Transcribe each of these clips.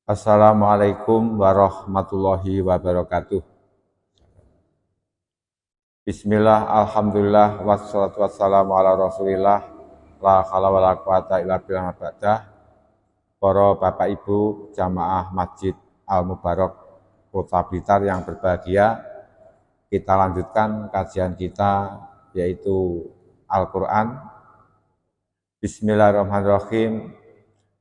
Assalamualaikum warahmatullahi wabarakatuh. Bismillah, alhamdulillah, wassalatu wassalamu ala rasulillah, la haula wala quwata illa billah ba'dah. Para Bapak Ibu jamaah Masjid Al-Mubarak Kota Blitar yang berbahagia, kita lanjutkan kajian kita yaitu Al-Quran. Bismillahirrahmanirrahim.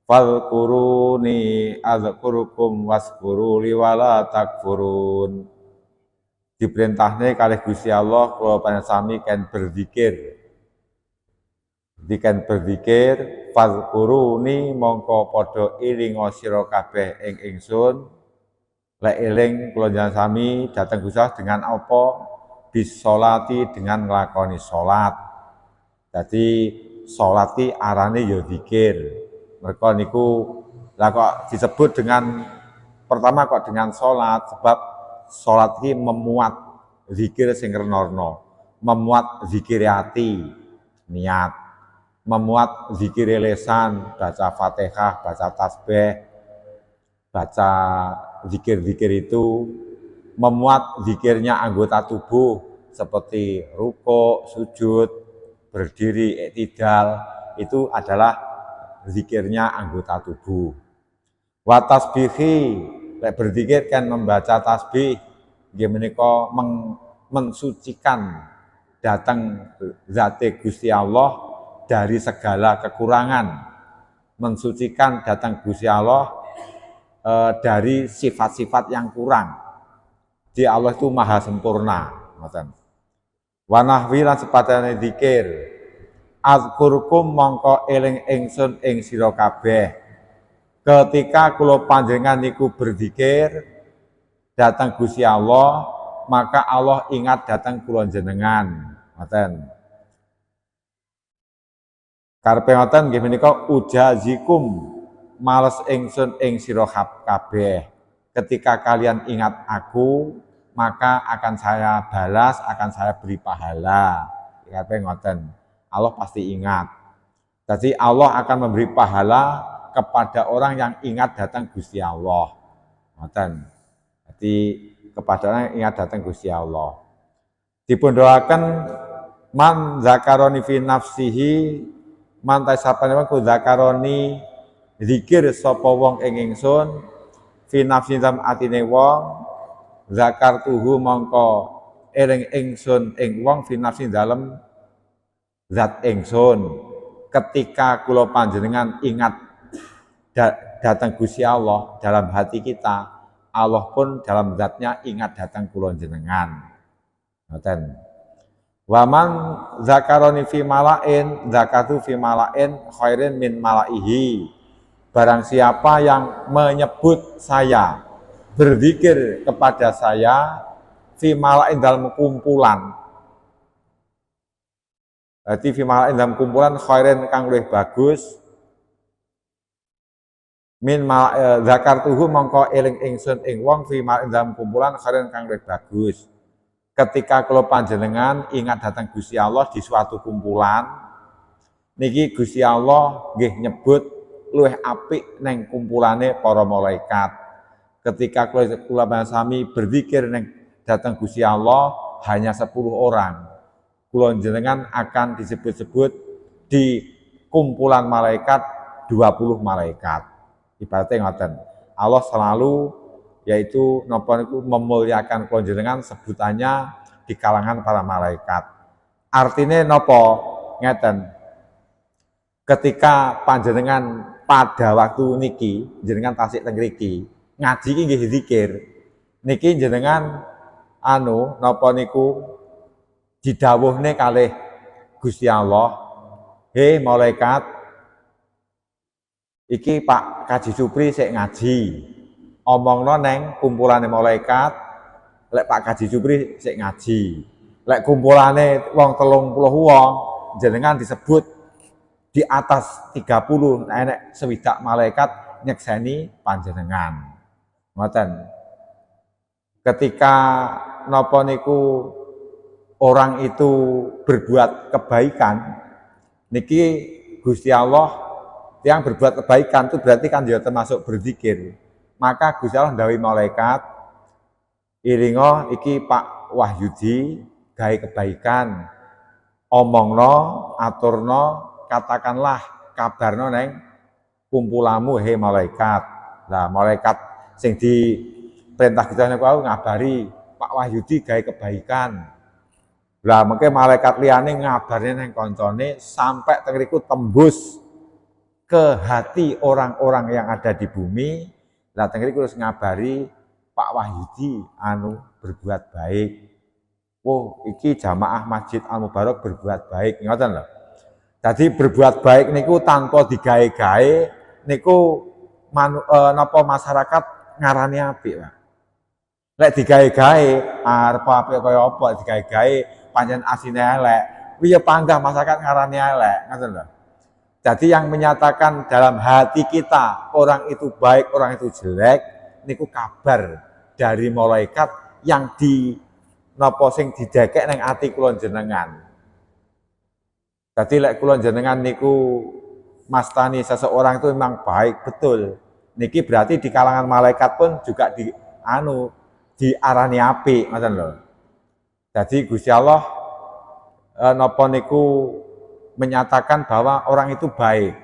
Falkuruni azkurukum waskuruli wala takfurun. Diperintahnya kalih Gusti Allah kula panjenengan kan berzikir. Dikan berzikir falkuruni mongko padha ilinga sira kabeh ing ingsun. Lek eling kula panjenengan sami dhateng Gusti Allah dengan apa? Bisolati dengan nglakoni salat. Dadi salat iki arane ya zikir. Mereka niku lah kok disebut dengan pertama kok dengan sholat, sebab sholat ini memuat zikir sing renorno, memuat zikir hati, niat, memuat zikir lesan, baca Fatihah, baca tasbih, baca zikir-zikir itu, memuat zikirnya anggota tubuh seperti ruko, sujud, berdiri, iktidal, itu adalah zikirnya anggota tubuh. Wa tasbihi, lek berzikir kan membaca tasbih, nggih menika mensucikan datang zat Gusti Allah dari segala kekurangan, mensucikan datang Gusti Allah dari sifat-sifat yang kurang. Di Allah itu maha sempurna, ngoten. Wa nahwi lan sepadane zikir. Azkurkum mongko eling ingsun ing sira kabeh. Ketika kula panjenengan niku berzikir datang Gusti Allah, maka Allah ingat datang kula jenengan. Ngoten. Karepe ngoten nggih menika ujazikum males ingsun ing sira kabeh. Ketika kalian ingat aku, maka akan saya balas, akan saya beri pahala. Karepe ngoten. Allah pasti ingat. Jadi Allah akan memberi pahala kepada orang yang ingat datang Gusti Allah. Ngoten. Jadi kepada orang yang ingat datang Gusti Allah. Dipun doaken man zakaroni fi nafsihi, man tasapane ku zakaroni zikir sapa wong ing ingsun fi nafsi dalam atine wong, zakartuhu mongko eling ingsun ing wong fi nafsi dalam zat ingsun. Ketika kula panjenengan ingat datang Gusti Allah dalam hati kita, Allah pun dalam zatnya ingat datang kula jenengan. Ngoten. Wa man zakaroni fi malain zakatu fi malain khairin min malaihi. Barang siapa yang menyebut saya, berzikir kepada saya fi malain dalam kumpulan. Jadi fi dalam kumpulan khairin kang luwih bagus min zakartuhu mongko eling ingsun ing wong fi dalam kumpulan khairin kang luwih bagus. Ketika kula panjenengan ingat datang Gusti Allah di suatu kumpulan, niki Gusti Allah nggih nyebut luwih apik neng kumpulane para malaikat. Ketika kula sami berzikir neng datang Gusti Allah hanya 10 orang. Kula jenengan akan disebut-sebut di kumpulan malaikat 20 malaikat. Ibaratnya ngoten. Allah selalu yaitu napa niku memuliakan kula jenengan sebutannya di kalangan para malaikat. Artinya napa? Ngeten. Ketika panjenengan pada waktu niki jenengan tasik teng mriki, ngaji iki nggih zikir. Niki jenengan napa niku didhawuhne kalih Gusti Allah, "Hei malaikat, iki Pak Kaji Supri sik ngaji. Omongno neng kumpulane malaikat, lek Pak Kaji Supri sik ngaji. Lek kumpulane wong 30 wong, jenengan disebut di atas 30 enek sewidak malaikat nyekseni panjenengan." Ngoten. Ketika napa niku orang itu berbuat kebaikan, niki Gusti Allah yang berbuat kebaikan itu berarti kan dia termasuk berzikir. Maka Gusti Allah ndhawuhi malaikat, iringa iki Pak Wahyudi gawe kebaikan, omongno, aturno, katakanlah, kabarno neng kumpulamu he malaikat. Nah, malaikat sing diperintah Gusti Allah ngabari Pak Wahyudi gawe kebaikan. Lah mengke malaikat liyane ngabarne neng koncone sampai tengriku tembus ke hati orang-orang yang ada di bumi. Lah tengriku terus ngabari Pak Wahyudi anu berbuat baik. Oh, iki jamaah Masjid Al Mubarak berbuat baik, ngoten lho. Jadi berbuat baik niku tanpa digawe-gawe niku napa masyarakat ngarani apik, Pak. Lek digawe-gawe arep apik kaya apa digawe-gawe pancen asine elek. Kuwi ya panggah masyarakat ngarani elek, ngoten lho. Jadi yang menyatakan dalam hati kita orang itu baik, orang itu jelek, niku kabar dari malaikat yang di napa sing didekek ning ati kula jenengan. Jadi lek kula jenengan niku mastani seseorang itu memang baik betul. Niki berarti di kalangan malaikat pun juga diarani apik, ngoten lho. Jadi Gusti Allah napa niku menyatakan bahwa orang itu baik.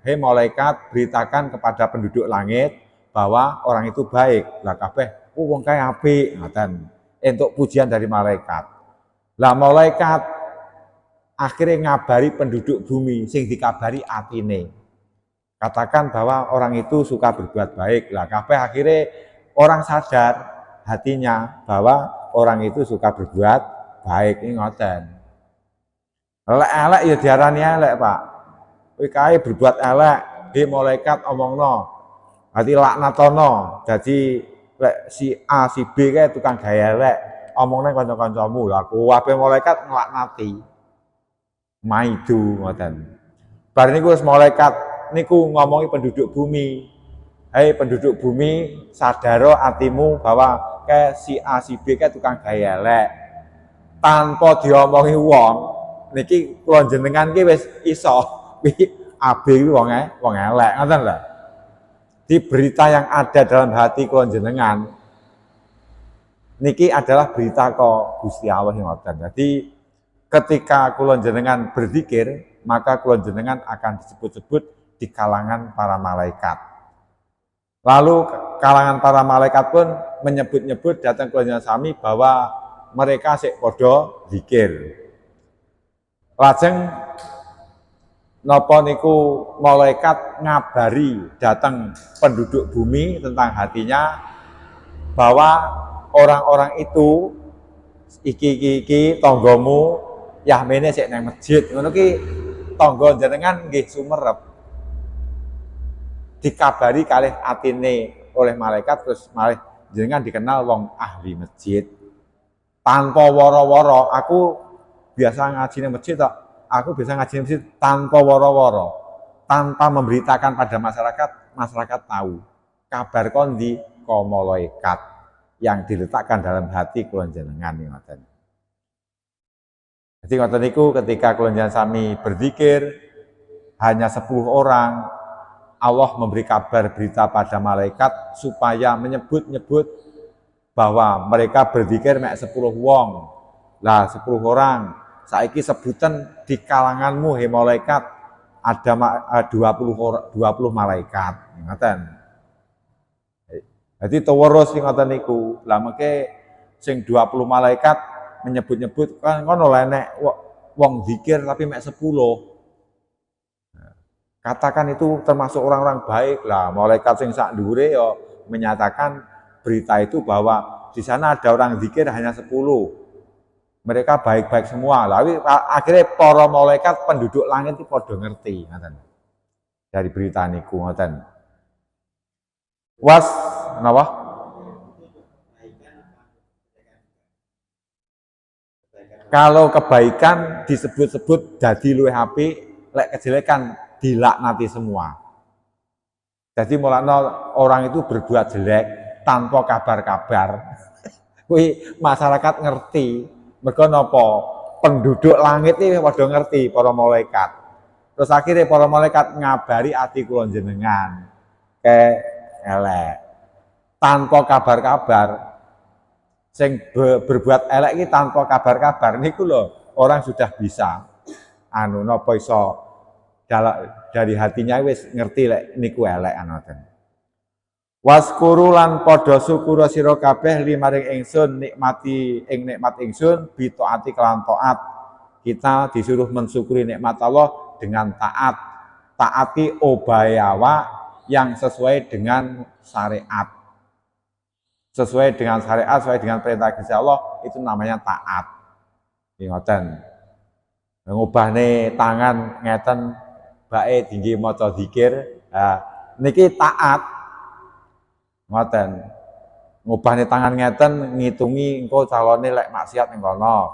Hei malaikat, beritakan kepada penduduk langit bahwa orang itu baik. Lah kabeh wong kae apik, ngoten. Entuk pujian dari malaikat. Lah malaikat akhirnya ngabari penduduk bumi sing dikabari atine. Katakan bahwa orang itu suka berbuat baik. Lah kabeh akhirnya orang sadar hatinya bahwa orang itu suka berbuat baik. Ini ngoten. Elek-elek ya diarani elek, Pak. Kowe kae berbuat elek, di malaikat omongno. Dadi laknatono. Dadi lek si A si B kae tukang gaya elek, omongne kanca-kancamu. Lah kabeh malaikat nglaknati. Maidu ngoten. Bar niku wis malaikat niku ngomongi penduduk bumi. Hei penduduk bumi, sadaro atimu bahwa kae si A si B kae tukang gaya elek. Tanpa diomongi wong niki kula jenengan ki wis iso iki AB kuwi wong elek ngoten lho. Di berita yang ada dalam hati kula jenengan niki adalah berita kok Gusti Allah ngoten. Jadi ketika kula jenengan berzikir, maka kula jenengan akan disebut-sebut di kalangan para malaikat. Lalu kalangan para malaikat pun menyebut-nyebut datang kula jenengan sami bahwa mereka sik padha zikir. Lajeng napa niku malaikat ngabari datang penduduk bumi tentang hatinya bahwa orang-orang itu iki tanggamu yahmene sik nang masjid ngono ki tangga jenengan nggih sumerep dikabari kalih atine oleh malaikat terus malih jenengan dikenal wong ahli masjid tanpa woro-woro. Aku biasa ngaji di masjid, aku biasa ngaji di masjid tanpa woro-woro, tanpa memberitakan pada masyarakat, masyarakat tahu kabar kondi malaikat yang diletakkan dalam hati kula jenengan ngoten. Jadi ngoten niku ketika kula jenengan sami berzikir hanya 10 orang, Allah memberi kabar berita pada malaikat supaya menyebut-nyebut bahwa mereka berzikir mek 10 wong. Lah 10 orang saiki sebutan di kalanganmu he malaikat ada 20 malaikat ngoten. Jadi terus sing ngoten niku. Lah mengke sing 20 malaikat menyebut-nyebut kan ngono lho nek wong zikir tapi mek 10. Katakan itu termasuk orang-orang baik lah. Malaikat sing sak dhuwure ya menyatakan berita itu bahwa di sana ada orang zikir hanya 10. Mereka baik-baik semua. Lalu akhirnya para malaikat penduduk langit itu pada ngerti ngoten. Dari berita niku ngoten. Was napa? Kalau kebaikan disebut-sebut dadi luwih apik, lek kejelekan dilaknati semua. Jadi mulane orang itu berbuat jelek tanpa kabar-kabar. Kuwi masyarakat ngerti. Mergo napa? Penduduk langit iki padha ngerti para malaikat. Terus akhirnya para malaikat ngabari ati kula jenengan. Elek. tanpa kabar-kabar. Sing berbuat elek iki tanpa kabar-kabar niku lho orang sudah bisa napa iso dari hatinya wis ngerti lek niku elek ngoten. Waskuru lan padha syukur sira kabeh limaring ingsun nikmat ingsun bi taati kelan taat. Kita disuruh mensyukuri nikmat Allah dengan taat. Taati obayawa yang sesuai dengan syariat. Sesuai dengan syariat, sesuai dengan perintah Gusti Allah itu namanya taat. Ngoten. Ngubahne tangan ngeten bae dingge maca zikir. Niki taat. Ngoten. Ngubahne tangan ngeten ngitungi engko calone lek maksiat ning kono.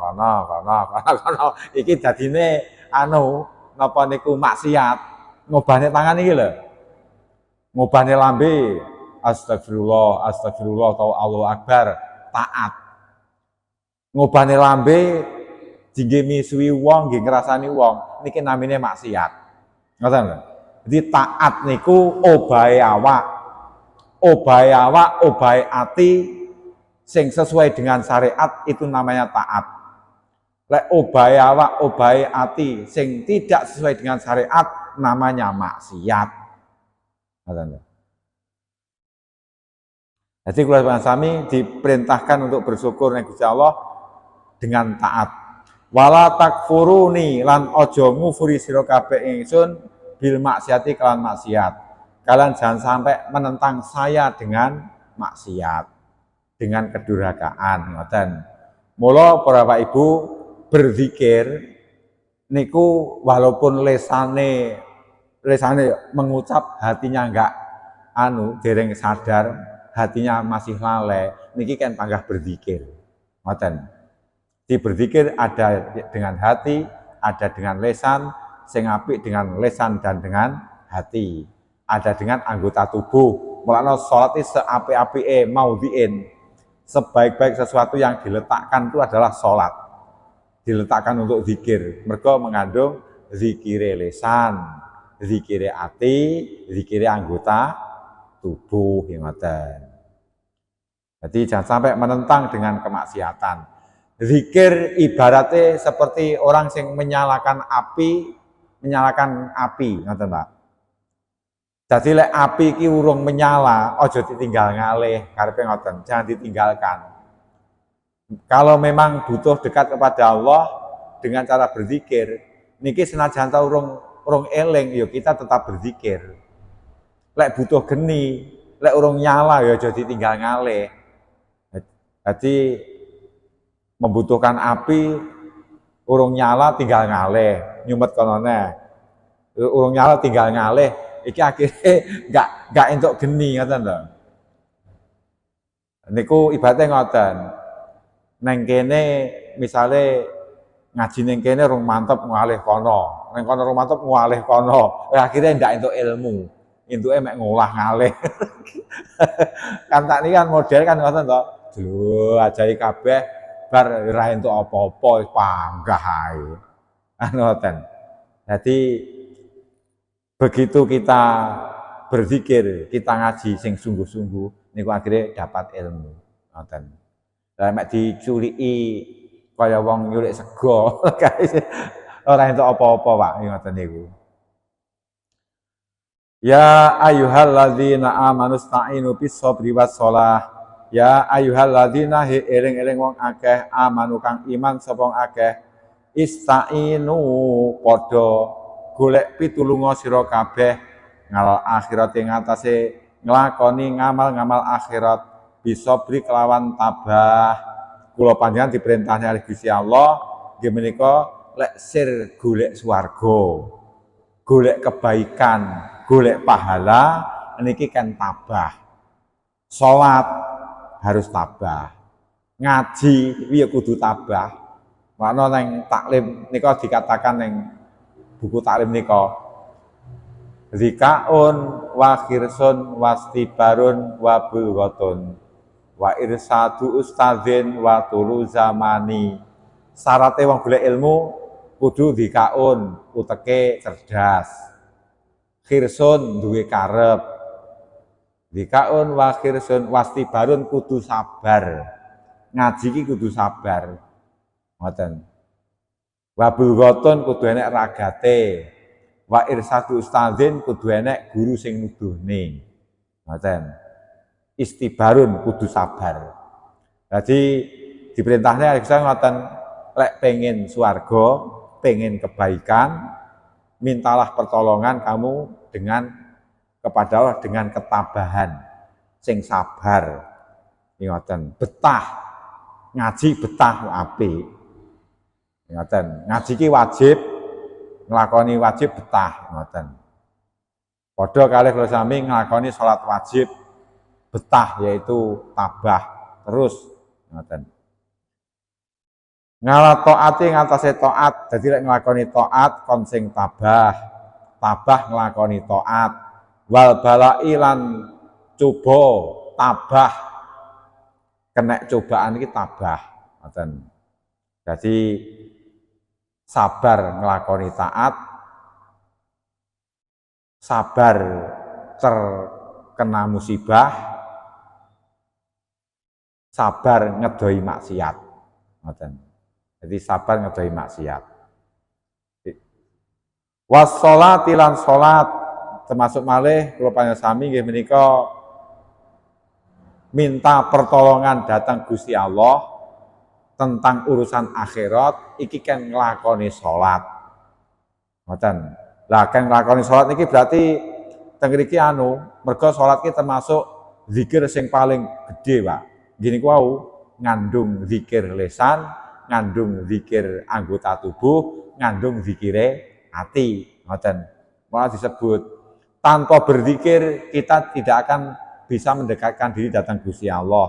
Iki dadine napa niku maksiat. Ngubahne tangan iki lho. Ngubahne lambe astagfirullah atau Allahu Akbar taat. Ngubahne lambe dingge misuwi wong, nggih ngrasani wong, niki namine maksiat. Ngoten lho. Jadi taat niku obahe awak. Obahe ati sing sesuai dengan syariat itu namanya taat. Lek obahe awak, obahe ati sing tidak sesuai dengan syariat namanya maksiat. Ngoten lho. Jadi kula sami diperintahkan untuk bersyukur ning Gusti Allah dengan taat. Wala takfuruni lan aja ngufuri sira kabeh ingsun bil maksiati kelan maksiat. Kalian jangan sampai menentang saya dengan maksiat, dengan kedurhakaan, ngoten. Mula para Bapak Ibu berzikir niku walaupun lesane mengucap hatinya enggak dereng sadar, hatinya masih lalai, niki kan panggah berzikir. Ngoten. Di berzikir ada dengan hati, ada dengan lesan, sing apik dengan lesan dan dengan hati. Ada dengan anggota tubuh. Mulane salat iki seapik-apike maudhi'in. Sebaik-baik sesuatu yang diletakkan itu adalah salat. Diletakkan untuk zikir. Mergo mengandung zikire lesan, zikire ati, zikire anggota tubuh ngoten. Jadi jangan sampai menentang dengan kemaksiatan. Zikir ibaratnya seperti orang yang menyalakan api, ngoten Pak. Jadi lek api iki urung menyala, aja ditinggal ngalih, karepe ngoten, jangan ditinggalkan. Kalau memang butuh dekat kepada Allah dengan cara berzikir, niki senajan ta urung eling ya kita tetap berzikir. Lek butuh geni, lek urung nyala ya aja ditinggal ngalih. Jadi membutuhkan api urung nyala tinggal ngalih, nyumet konone. Urung nyala tinggal ngalih. Iki akhirnya enggak entuk geni ngoten lho. Niku ibaratnya ngoten. Neng kene misale ngaji neng kene rung mantep ngalih kono. Neng kono rung mantep ngalih kono. Akhirnya ndak entuk ilmu. Entuke mek ngolah ngalih. Kan tak niki kan model kan ngoten to. Lho ajahi kabeh bar ora entuk apa-apa panggah ae. Ngoten. Jadi begitu kita berzikir, kita ngaji sing sungguh-sungguh, niku akhirnya dapat ilmu. Ngoten. Lah mek diculiki kaya wong nyulik sego, ora entuk apa-apa, Pak, ngoten niku. Ya ayyuhalladzina amanu sta'inu bis sabri was shalah. Ya ayyuhalladzina eling-eling wong akeh amanu kang iman sapa akeh ista'inu padha golek pitulunga sira kabeh ngal akhirat ing atase nglakoni ngamal-ngamal akhirat bisabri kelawan tabah. Kula panjenengan diperintahne oleh Gusti Allah nggih menika lek sir golek swarga, golek kebaikan, golek pahala niki kan tabah. Salat harus tabah. Ngaji ya kudu tabah. Makna ning taklim nika dikatakan ning buku taklim nika zikaun wa khirsun wastibarun wa bulghatun wa irsadu ustadzin wa tulu zamani. Syaratnya wong golek ilmu kudu zikaun uteke cerdas, khirsun duwe karep, Dikaun wa khirsun wastibarun kudu sabar. Ngaji ki kudu sabar. Ngoten. Wa bulghatun kudu enek ragate. Wa irsadu ustadzin kudu enek guru sing nuduhne. Ngoten. Istibarun kudu sabar. Jadi diperintahnya Alexander ngoten, lek pengen swarga, pengen kebaikan, mintalah pertolongan kamu kepada Allah dengan ketabahan, sing sabar. Ngoten, betah. Ngaji betah apik. Ngoten, ngaji ki wajib, nglakoni wajib betah, ngoten. Padha kalih kula sami nglakoni salat wajib betah, yaitu tabah terus, ngoten. Ngala taati ngatasé taat, dadi lek nglakoni taat kon sing tabah nglakoni taat. Wal balai lan coba tabah, kena cobaan iki tabah, ngoten. Jadi sabar nglakoni taat, sabar terkena musibah, sabar ngedoi maksiat, ngoten. Jadi sabar ngedoi maksiat. Wassolati lan salat termasuk malih kula panjenengan nggih menika minta pertolongan datang Gusti Allah tentang urusan akhirat iki kan nglakoni salat. Ngoten. Lah kan nglakoni salat iki berarti teng mriki mergo salat iki termasuk zikir sing paling gedhe, Pak. Gini wau ngandung zikir lisan, ngandung zikir anggota tubuh, ngandung zikire hati. Ngoten. Malah disebut tanpa berzikir kita tidak akan bisa mendekatkan diri datang Gusti Allah.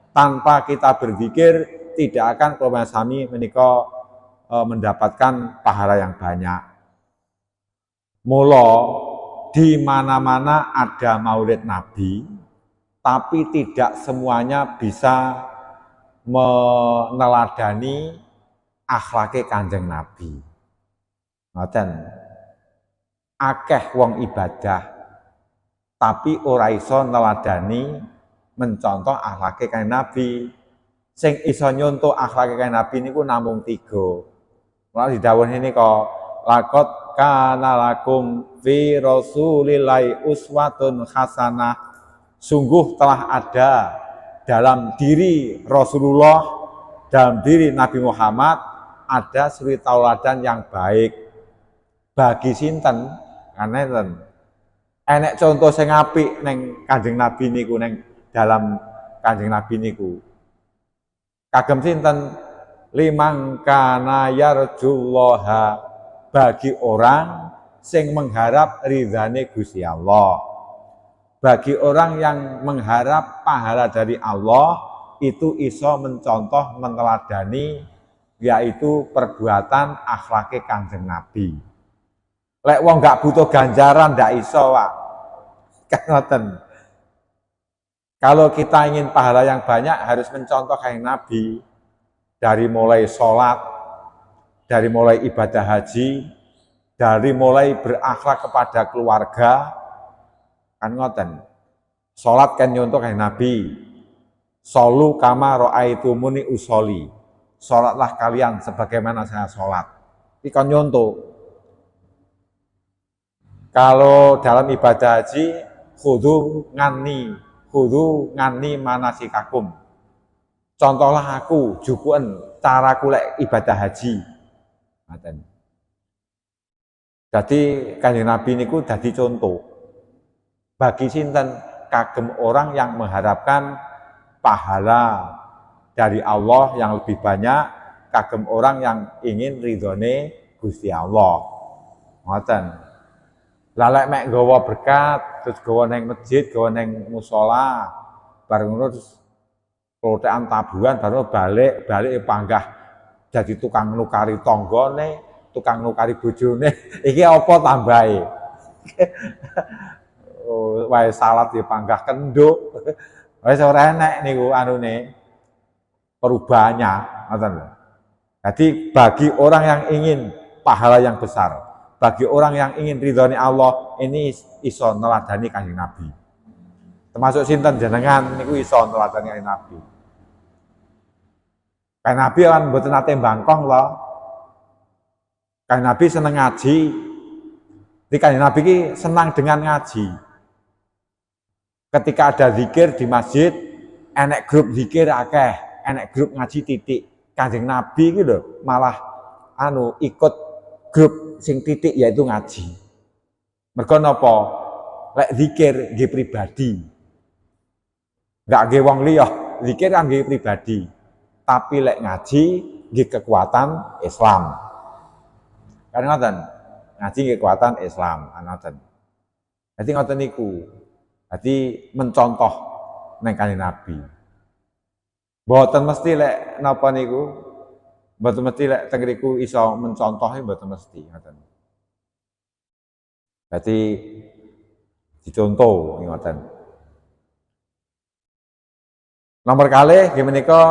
Tanpa kita berzikir tidak akan kalau sami menika mendapatkan pahala yang banyak. Mula di mana-mana ada maulid Nabi, tapi tidak semuanya bisa meneladani akhlake Kanjeng Nabi. Ngoten. Akeh wong ibadah tapi ora iso neladani mencontoh akhlake Kanjeng Nabi. Sing iso nyontoh akhlake Kanjeng Nabi niku namung 3. Ora didhawuhi nika laqad kana lakum fi rasulillahi uswatun hasanah. Sungguh telah ada dalam diri Rasulullah, dalam diri Nabi Muhammad ada suri tauladan yang baik. Bagi sinten? Karena enek contoh sing apik ning Kanjeng Nabi niku, ning dalam Kanjeng Nabi niku. Kagem sinten? Liman kana yarjullaha, bagi orang sing mengharap ridhane Gusti Allah. Bagi orang yang mengharap pahala dari Allah, itu iso mencontoh, meneladani, yaitu perbuatan akhlake Kanjeng Nabi. Lek wong gak butuh ganjaran ndak iso, Pak. Kan ngoten. Kalau kita ingin pahala yang banyak harus mencontoh Kanjeng Nabi. Dari mulai sholat, dari mulai ibadah haji, dari mulai berakhlak kepada keluarga. Kan ngoten. Sholat kan nyontoh Kanjeng Nabi. Sholu kama ra'aitumuni usolli. Sholatlah kalian sebagaimana saya sholat. Iki kan nyontoh. Kalau dalam ibadah haji, khudhu ngani manasikakum. Contohlah aku, jukuen caraku lek ibadah haji. Jadi Kanjeng Nabi niku dadi contoh. Bagi sinten kagem orang yang mengharapkan pahala dari Allah yang lebih banyak, kagem orang yang ingin ridhone Gusti Allah. Ngoten. Lalek mek gawa berkat, terus gawa neng masjid, gawa neng musola, bareng ngono terus klothekan tabuhan, baru balik panggah jadi tukang nukari tanggane, tukang nukari bojone. Iki apa tambahe? Wae salat ya panggah kenduk. Wis ora enek niku anune perubahannya, ngoten lho. Jadi bagi orang yang ingin pahala yang besar, bagi orang yang ingin ridhoni Allah, ini iso neladani Kanjeng Nabi. Termasuk sinten jenengan niku iso neladani Nabi. Kan Nabi kan mboten nate bangkong lho. Kan Nabi seneng ngaji. Kan Nabi ki senang dengan ngaji. Ketika ada zikir di masjid, enek grup zikir akeh, enek grup ngaji titik. Kanjeng Nabi ki lho malah ikut grup sing titik yaitu ngaji. Mergo napa? Lek zikir nggih pribadi. Enggak nggih wong liya, zikir kan nggih pribadi. Tapi lek ngaji nggih kekuatan Islam. Kan ngoten. Ngaji nggih kekuatan Islam, ngoten. Dadi ngoten niku. Dadi mencontoh neng Kanjeng Nabi. Mboten mesti lek napa niku, mboten mesti lek teng riku iso mencontohi mboten mesti ngoten. Dadi dicontoh ngoten. Nomor kalih nggih menika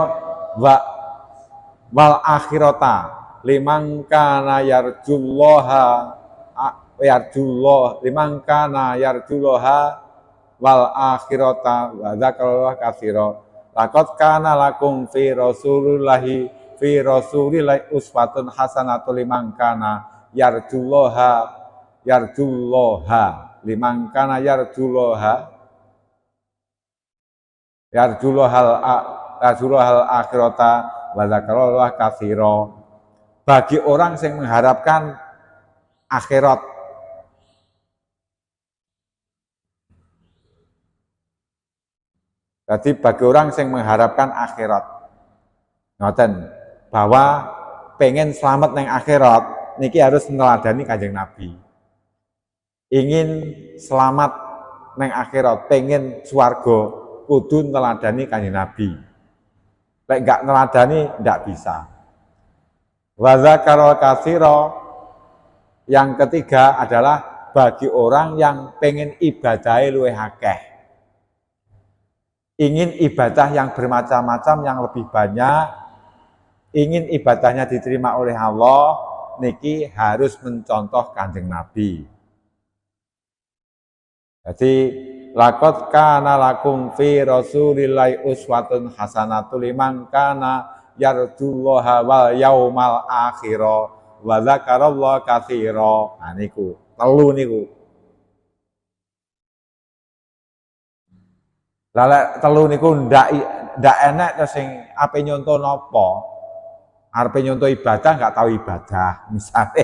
wal akhirata liman kana liman kana yarjullaha wal akhirata wa dzakarallaha katsira. Laqad kana lakum fi rasulillahi uswatun hasanatun liman kana yarjullaha liman kana yarjullahal akhirata wa dzakarallaha katsira. Bagi orang yang mengharapkan akhirat. Jadi bagi orang yang mengharapkan akhirat, ngoten bahwa pengen selamat neng akhirat, niki harus meneladani Kanjeng Nabi. Ingin selamat neng akhirat, pengen swarga, kudu neladani Kanjeng Nabi. Lek enggak neladani ndak bisa. Wa dzakarul katsira, yang ketiga adalah bagi orang yang pengen ibadahnya luwih akeh. Ingin ibadah yang bermacam-macam, yang lebih banyak, ingin ibadahnya diterima oleh Allah, niki harus mencontoh Kanjeng Nabi. Jadi laqad kana lakum fi rasulillahi uswatun hasanatun liman kana yarjullaha wal yaumal akhir wa dzakarallaha katsira. Nah niku, telu niku. Lah telu niku ndak enek terus sing ape nyonto napa? Arepe nyonto ibadah enggak tahu ibadah, misale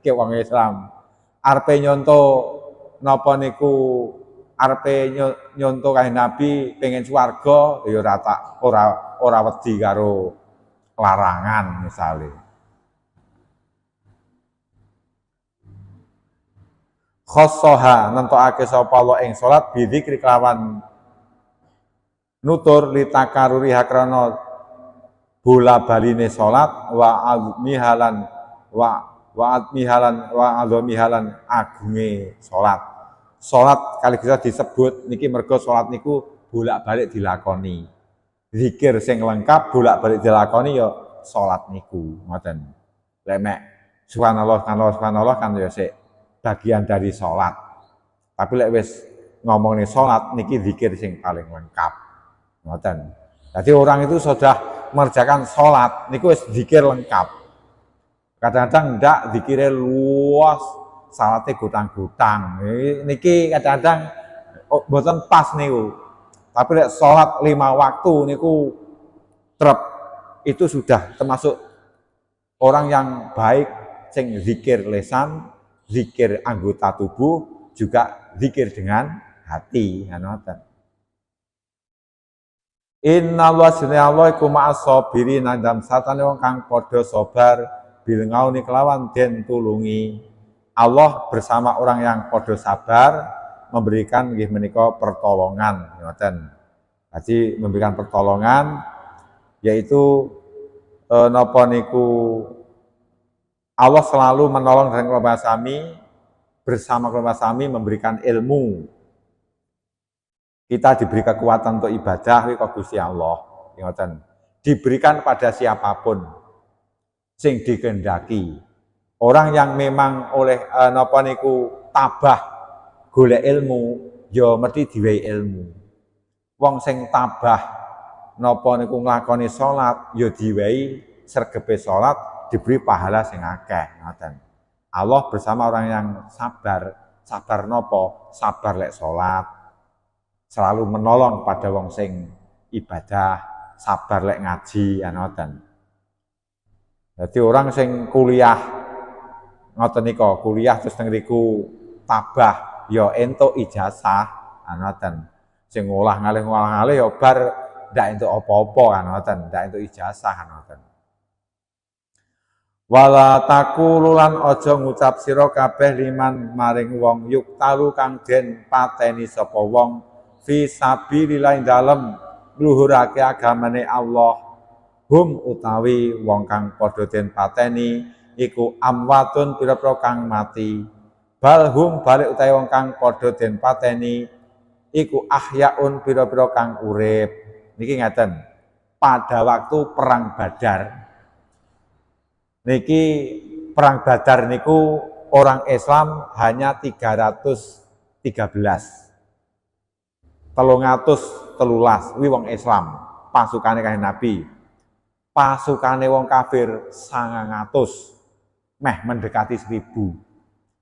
ke wong Islam. Arepe nyonto napa niku arepe nyonto Kanjeng Nabi pengen swarga ya ora wedi karo larangan misale. Khossoha nentokake sapa Allah ing salat bidzikri kelawan nutur litakaruri hakrana bola baline salat wa azmihalan agunge salat. Salat kali bisa disebut niki mergo salat niku bolak-balik dilakoni. Zikir sing lengkap bolak-balik dilakoni ya salat niku ngoten. Lek mek subhanallah kan ya sik bagian dari salat. Tapi lek wis ngomongin salat niki zikir sing paling lengkap. Ngoten. Jadi orang itu sudah mengerjakan sholat, niku wis zikir lengkap. Kadang-kadang ndak zikire luas, salate gutang-gutang. Niki kadang-kadang mboten pas niku. Tapi lek sholat 5 waktu niku trep itu sudah termasuk orang yang baik sing zikir lesan, zikir anggota tubuh, juga zikir dengan hati. Ngoten. Inna Allah iku ma'as sabirin nang satane wong kang padha sabar bil ngauni kelawan den tulungi. Allah bersama orang yang padha sabar memberikan nggih menika pertolongan ngoten. Jadi memberikan pertolongan yaitu napa niku Allah selalu menolong dan keluarga sami, bersama keluarga sami memberikan ilmu. Kita diberi kekuatan untuk ibadah kok Gusti Allah, ngoten. Diberikan pada siapapun sing dikehendaki. Orang yang memang oleh napa niku tabah golek ilmu, ya mesti diwehi ilmu. Wong sing tabah napa niku nglakoni salat ya diwehi sregepe salat diberi pahala sing akeh ngoten. Allah bersama orang yang sabar. Sabar napa? Sabar lek salat. Selalu menolong pada wong sing ibadah, sabar lek ngaji ngoten. Jadi orang sing kuliah ngoten nika, kuliah terus teng riku tabah ya entuk ijazah ngoten. Sing ngolah-ngalih ya bar ndak entuk apa-apa ngoten, ndak entuk ijazah ngoten. Wala takululan aja ngucap sira kabeh liman maring wong yuktalu kang den pateni sapa wong fi sabilillah dalem ngluhurake agamane Allah. Hum utawi wong kang padha den pateni iku amwatun pira-pira kang mati. Bal hum balik utawi wong kang padha den pateni iku ahyaun pira-pira kang urip. Niki ngaten. Pada waktu perang Badar. Niki perang Badar niku orang Islam hanya 313. 313 kuwi wong Islam, pasukane Kanjeng Nabi. Pasukane wong kafir 900, meh mendekati 1000.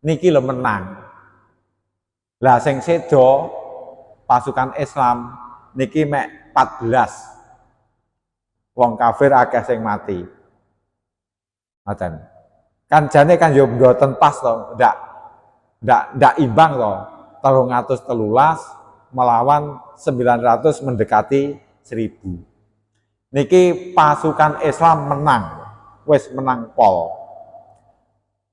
Niki lho menang. Lah sing sedo pasukan Islam niki mek 14. Wong kafir akeh sing mati. Ngoten. Kan jane kan yo mboten pas to, ndak imbang to. 313 melawan 900 mendekati 1000. Niki pasukan Islam menang, wis menang pol.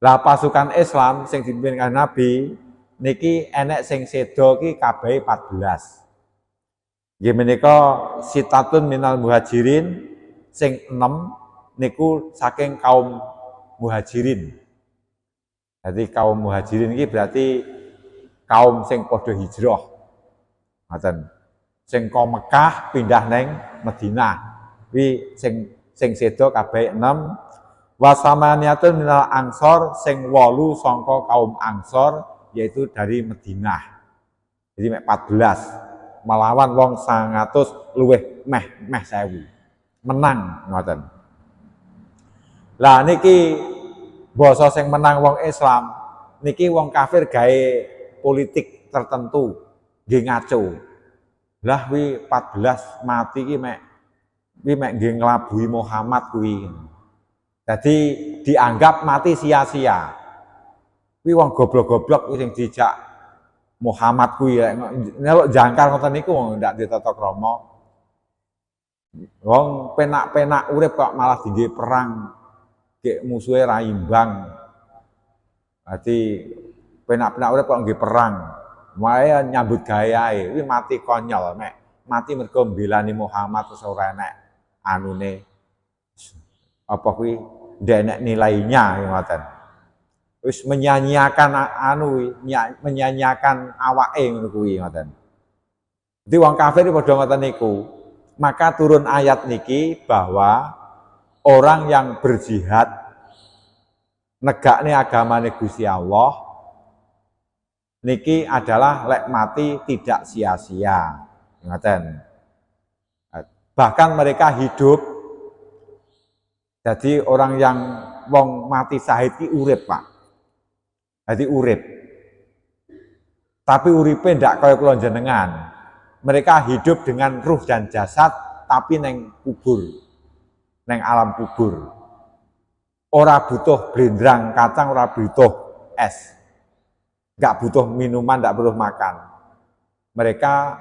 Lah pasukan Islam sing dipimpin Kanjeng Nabi niki enek sing sedo ki kabeh 14. Nggih menika sitatun minal muhajirin sing 6 niku saking kaum muhajirin. Jadi kaum muhajirin iki berarti kaum sing padha hijrah. Ngoten. Sing ka Mekah pindah neng Madinah. Wi sing sedo kabeh 6 wasamaniatun minal ansor sing 8 sangka kaum ansor yaitu dari Madinah. Jadi mek 14 melawan wong 100 luweh meh 1000. Menang ngoten. Lah niki basa sing menang wong Islam niki wong kafir gawe politik tertentu nggih ngaco. Lah wi 14 mati ki mek nggih nglabui Muhammad kuwi. Jadi dianggap mati sia-sia. Kuwi wong goblok-goblok kuwi sing dijak Muhammad kuwi nek jangkar ngoten niku ndak ditata krama. Wong penak-penak urip kok malah dingge perang. Gek musuhe ra imbang. Dadi penak-penak urip kok nggih perang. Wae nyambut gawe ae. Kuwi mati konyol mek. Mati mergo mbelani Muhammad wis ora enek anune apa kuwi ndenek nilainya ngoten. Wis menyanyiakan menyanyiakan awake ngono kuwi ngoten. Dadi wong kafir padha ngoten niku. Maka turun ayat niki bahwa orang yang berjihad negakne agamane Gusti Allah niki adalah lek mati tidak sia-sia. Ngoten. Bahkan mereka hidup. Jadi orang yang wong mati syahid ki urip, Pak. Jadi urip. Tapi uripe ndak kaya kula jenengan. Mereka hidup dengan ruh dan jasad tapi neng kubur. Neng alam kubur. Ora butuh blendrang kacang, ora butuh es. Enggak butuh minuman, enggak butuh makan. Mereka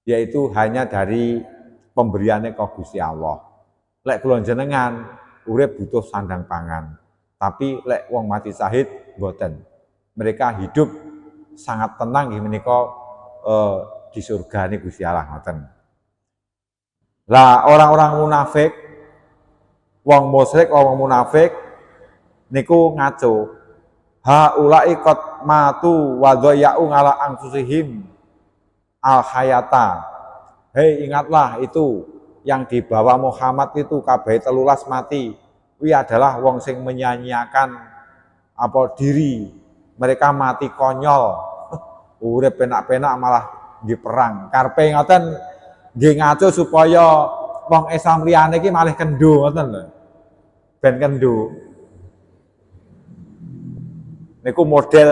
yaitu hanya dari pemberiannya ke Gusti Allah. Lek kula jenengan urip butuh sandang pangan. Tapi lek wong mati syahid mboten. Mereka hidup sangat tenang nggih menika di surga ini Gusti Allah ngoten. Lah orang-orang munafik, wong musyrik, wong munafik niku ngaco. Ha ulai qad matu wa dhaya'u ala anfusihim al hayata. Hei ingatlah itu yang dibawa Muhammad itu kabeh 13 mati. Kuwi adalah wong sing menyanyiakan apa diri. Mereka mati konyol. urip penak-penak malah nggih perang. Karepe ngoten nggih ngaco supaya wong Islam liyane iki malih kendho ngoten lho. Ben kendho. Niku model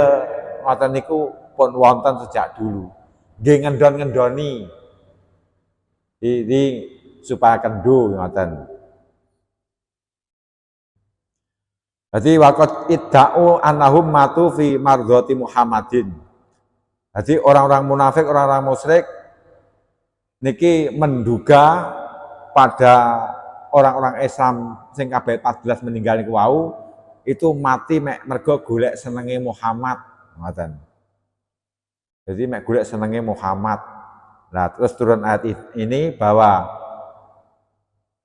ngoten niku pun wonten sejak dulu. Nggih ngendon-ngendoni. Ini supaya kendho ngoten. Jadi waqat idda'u annahum matu fi mardhati Muhammadin. Jadi orang-orang munafik, orang-orang musyrik niki menduga pada orang-orang Islam sing kabeh 14 meninggal niku wau itu mati mek mergo golek senenge Muhammad ngoten. Jadi mek golek senenge Muhammad. Nah, terus turun ayat ini bahwa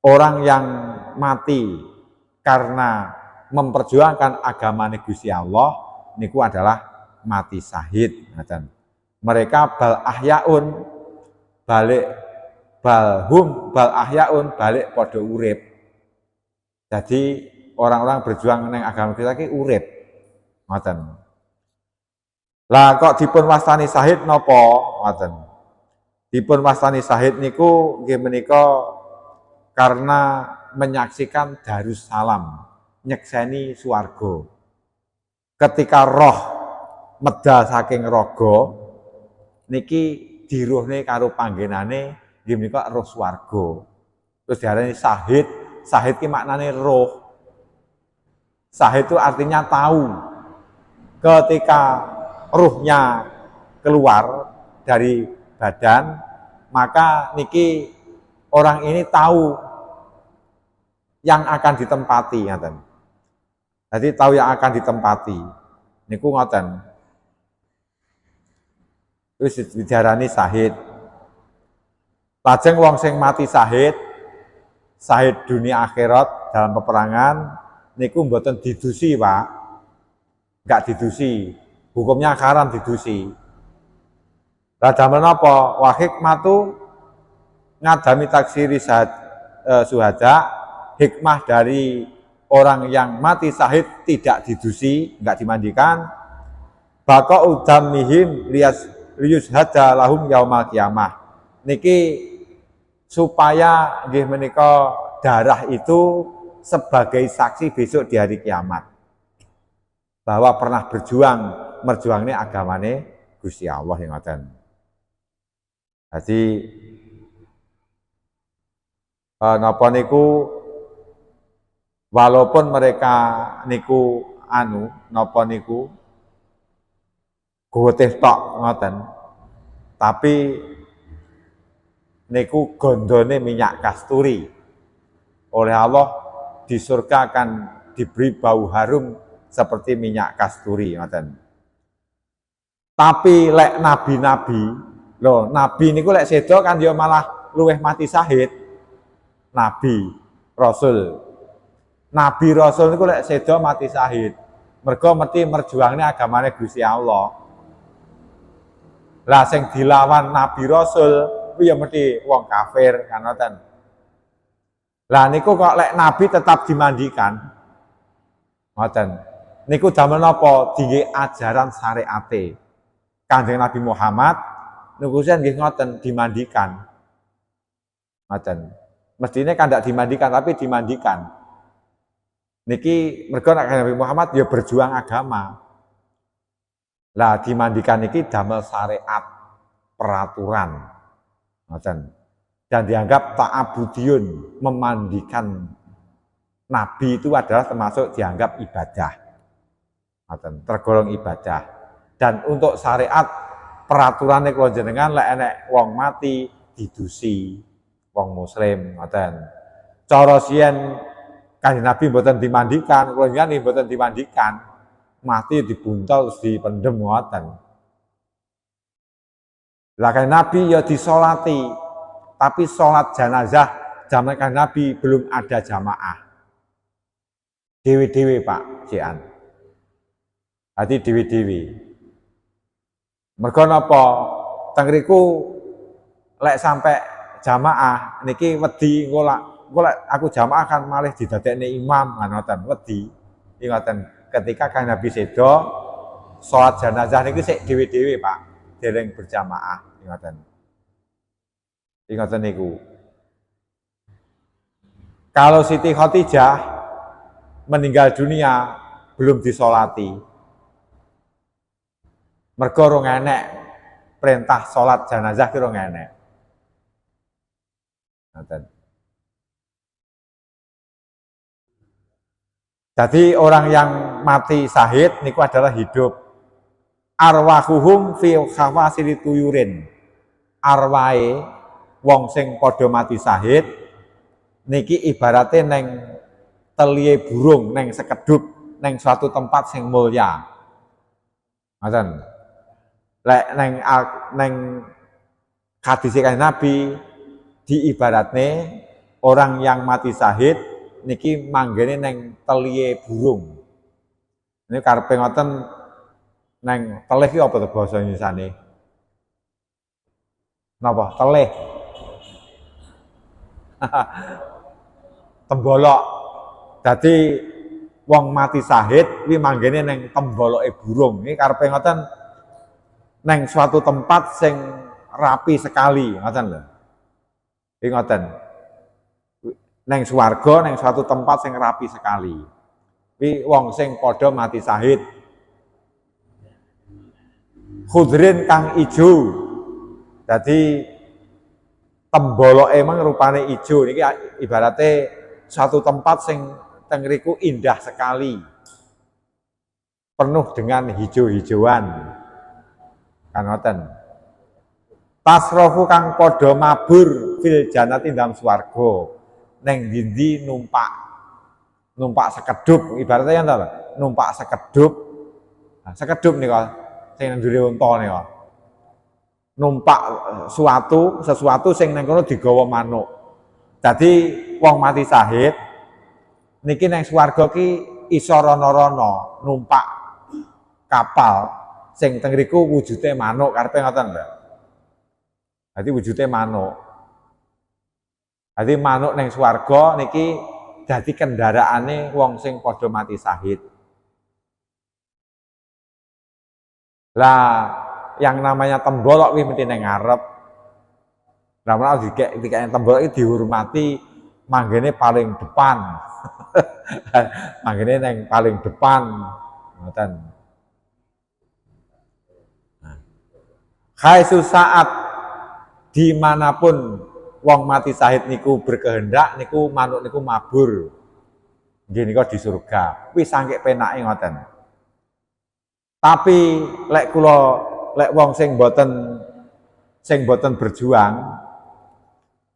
orang yang mati karena memperjuangkan agama Gusti Allah niku adalah mati syahid. Mereka bal ahyaun balik balhum bal ahyaun balik padha urip. Jadi orang-orang berjuang neng agama kita ki urip. Ngoten. Lah kok dipun wastani syahid napa? Ngoten. Dipun wastani syahid niku nggih menika karena menyaksikan Darussalam. Nyekseni swarga. Ketika roh medal saking raga niki diruhne karo panggenane nggih menika roh swarga. Terus diarani syahid. Syahid ki maknane roh. Syahid itu artinya tahu. Ketika ruhnya keluar dari badan, maka niki orang ini tahu yang akan ditempati ngaten. Jadi tahu yang akan ditempati. Niku ngoten. Wis dijarani syahid. Lajeng wong sing mati syahid, syahid dunia akhirat dalam peperangan niku mboten didusi, Pak. Enggak didusi. Hukumnya haram didusi. Lah damel napa? Wa hikmatu ngadami taksiri suhada, hikmah dari orang yang mati syahid tidak didusi, enggak dimandikan. Baka udamihim liyus hada lahum yaumal qiyamah. Niki supaya nggih menika darah itu sebagai saksi besok di hari kiamat. Bahwa pernah berjuang merjuangne agamane Gusti Allah yang ngoten. Jadi napa niku walaupun mereka niku napa niku goteh tok ngoten, tapi niku gondone minyak kasturi. Oleh Allah di surga akan diberi bau harum seperti minyak kasturi ngoten. Tapi lek nabi-nabi, lho nabi niku lek sedo kan dia malah luweh mati syahid. Nabi, Rasul. Nabi Rasul niku lek sedo mati syahid. Mergo mesti merjuangne agamane Gusti Allah. Lah sing dilawan Nabi Rasul kuwi ya mesti wong kafir kan ngoten. Lah niku kok lek nabi tetap dimandikan. Ngoten. Niku damel napa? Dingge ajaran syariate. Kanjeng Nabi Muhammad niku nggih ngoten dimandikan. Ngoten. Mestine kan ndak dimandikan tapi dimandikan. Niki mergo nek Nabi Muhammad ya berjuang agama. Lah dimandikan niki damel syariat, peraturan. Ngoten. Dan dianggap ta'abudiyun, memandikan nabi itu adalah termasuk dianggap ibadah. Ngoten, tergolong ibadah. Dan untuk syariat peraturannya kalau jenengan lek enek wong mati didusi wong muslim ngoten. Cara siyen Kanjeng Nabi mboten dimandikan, kula jenengan mboten dimandikan. Mati dibuntal terus dipendem ngoten. Lah Kanjeng Nabi ya disolati, tapi sholat jenazah zaman Kanjeng Nabi belum ada jamaah. Dewi-dewi Pak Jian. Hati dewi-dewi. Mergo napa? Teng riku lek sampai jamaah niki wedi engko lek aku jamaah kan malih didadekne imam ngoten wedi. Ngoten ketika Kanjeng Nabi sedo salat jenazah niki sik dhewe-dhewe Pak dereng berjamaah ngoten. Ngoten niku. Kalau Siti Khadijah meninggal dunia belum disolati, mergo rong enek perintah sholat jenazah ki rong enek. Ngoten. Jadi orang yang mati syahid niku adalah hidup. Arwahuhum fi khawasili tuyurin. Arwahe wong sing padha mati syahid niki ibarate neng teliye burung, neng sekedup, neng suatu tempat sing mulya. Ngoten. Lek neng hadis Kanjeng Nabi diibaratne orang yang mati syahid niki manggene neng teliye burung. Ini karepe ngoten neng telih iki apa to basa Indonesiane? Napa? Telih. Tembolok. Dadi wong mati syahid kuwi manggene neng temboloke burung. Ini karepe ngoten neng suatu tempat sing rapi sekali, ngoten lho. Iki ngoten. Neng swarga neng suatu tempat sing rapi sekali. Kuwi wong sing padha mati syahid. Khudrin kang ijo. Dadi temboloke emang rupane ijo niki ibarate suatu tempat sing teng riku indah sekali. Penuh dengan hijau-hijauan. Kan ngoten. Tasrofu kang padha mabur fil jannati dalam swarga. Neng dindi numpak sekedup ibaratnya enten numpak sekedup. Nah, sekedup nika sing nang ndure unta nika. Numpak sesuatu sing nang kono digawa manuk. Dadi wong mati syahid niki nang swarga ki iso rono-rono numpak kapal sing teng riku wujude manuk karepe ngoten lho. Dadi wujude manuk. Dadi manuk nang swarga niki dadi kendaraane wong sing padha mati syahid. Lah yang namanya tembolok kuwi mesti nang ngarep. Lah menawa dikek tembolok iki dihormati manggene paling depan. Manggene nang paling depan ngoten. Khaisu saat dimanapun wong mati syahid niku berkehendak niku manuk niku mabur. Nggih nika di surga. Kuwi saking penake ngoten. Tapi lek wong sing boten berjuang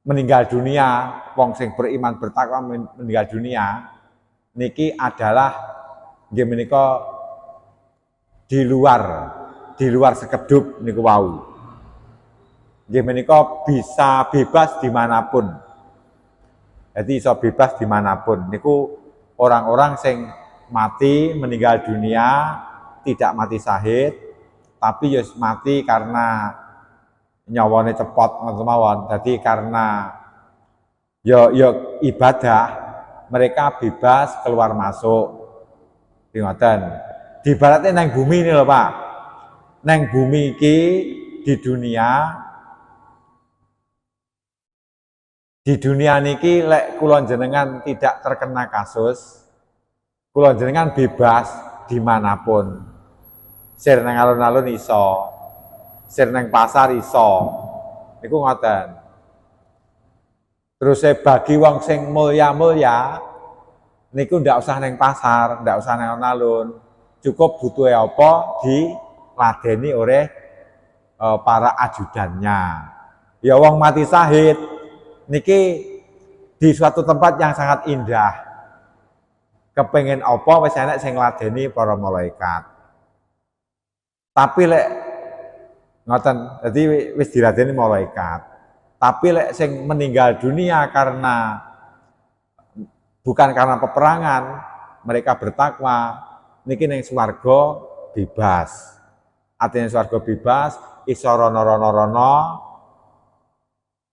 meninggal dunia, wong sing beriman bertakwa meninggal dunia niki adalah nggih menika di luar sekedup niku wau. Nggih menika bisa bebas dimanapun. Jadi iso bebas dimanapun. Niku orang-orang sing mati meninggal dunia tidak mati syahid, tapi ya mati karena nyawane cepot ngoten mawon. Dadi karena ya ibadah mereka bebas keluar masuk. Ngoten. Dibaratnya nang bumi ini lho Pak. Nang bumi iki di dunia niki lek kula jenengan tidak terkena kasus, kula jenengan bebas dimanapun. Sir nang alun-alun iso, sir nang pasar iso. Niku ngoten. Terus bagi wong sing mulya-mulya niku ndak usah nang pasar, ndak usah nang alun-alun. Cukup butuh apa diladeni oleh para ajudannya. Ya wong mati syahid niki di suatu tempat yang sangat indah. Kepengen apa wis enek sing ngladeni para malaikat. Tapi lek ngoten, dadi wis diladeni malaikat. Tapi lek sing meninggal dunia bukan karena peperangan, mereka bertakwa, niki ning swarga bebas. Artinya swarga bebas, iso rono-rono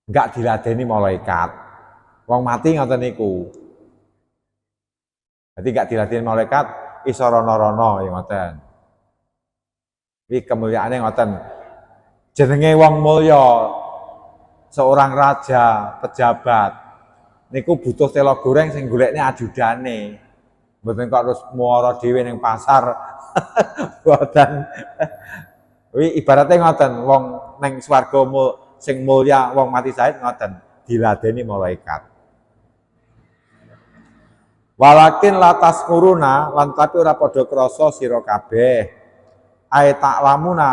enggak diladeni malaikat. Wong mati ngoten niku. Jadi enggak diladeni malaikat, iso rono-rono ya ngoten. Iki kemuliaane ngoten. jenenge wong mulya, seorang raja, pejabat, niku butuh telo goreng sing golekne ajudane. Mboten kok terus muara dhewe ning pasar. Mboten. Kuwi ibaratnya ngoten, wong ning swarga sing mulya, wong mati syahid ngoten, diladeni malaikat. Walakin latas muruna lan tapi ora padha krasa sira kabeh. Ae tak lamuna